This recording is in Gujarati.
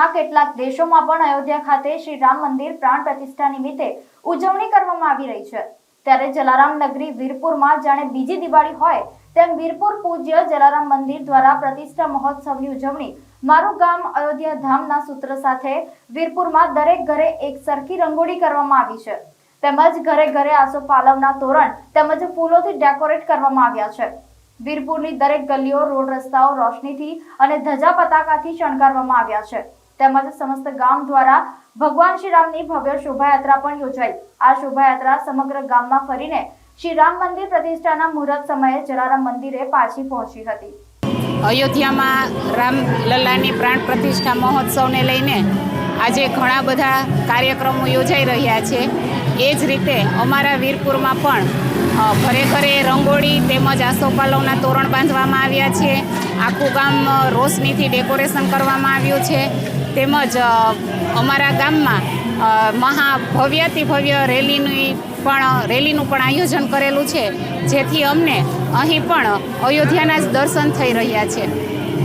વિશ્વના કેટલાક દેશોમાં પણ અયોધ્યા ખાતે શ્રી રામ મંદિર પ્રાણ પ્રતિષ્ઠા નિમિત્તે ઉજવણી કરવામાં આવી રહી છે। ત્યારે જલારામ નગરી વીરપુરમાં જાણે બીજી દિવાળી હોય તેમ વીરપુર પૂજ્ય જલારામ મંદિર દ્વારા પ્રતિષ્ઠા મહોત્સવની ઉજવણી મારું ગામ અયોધ્યા ધામના સૂત્ર સાથે વીરપુરમાં દરેક ઘરે એક સરખી રંગોળી કરવામાં આવી છે, તેમજ ઘરે ઘરે આસોપાલવના તોરણ તેમજ ફૂલોથી ડેકોરેટ કરવામાં આવ્યા છે। વીરપુરની દરેક ગલીઓ, રોડ રસ્તાઓ રોશનીથી અને ધજા પતાકાથી શણગારવામાં આવ્યા છે, તેમજ સમસ્ત ગામ દ્વારા ભગવાન શ્રી રામની ભવ્ય શોભાયાત્રા પણ યોજાઈ। આ શોભાયાત્રા સમગ્ર ગામમાં ફરીને શ્રી રામ મંદિર પ્રતિષ્ઠાના મુહૂર્ત સમયે જલારામ મંદિરે પાછી પહોંચી હતી। અયોધ્યામાં રામલલ્લાની પ્રાણ પ્રતિષ્ઠા મહોત્સવને લઈને આજે ઘણા બધા કાર્યક્રમો યોજાઈ રહ્યા છે। એ જ રીતે અમારા વીરપુરમાં પણ ઘરે ઘરે રંગોળી તેમજ આસોપાલવના તોરણ બાંધવામાં આવ્યા છે। આખું ગામ રોશનીથી ડેકોરેશન કરવામાં આવ્યું છે, તેમજ અમારા ગામમાં ભવ્યાતિ ભવ્ય રેલીનું પણ આયોજન કરેલું છે, જેથી અમને અહીં પણ અયોધ્યાના જ દર્શન થઈ રહ્યા છે।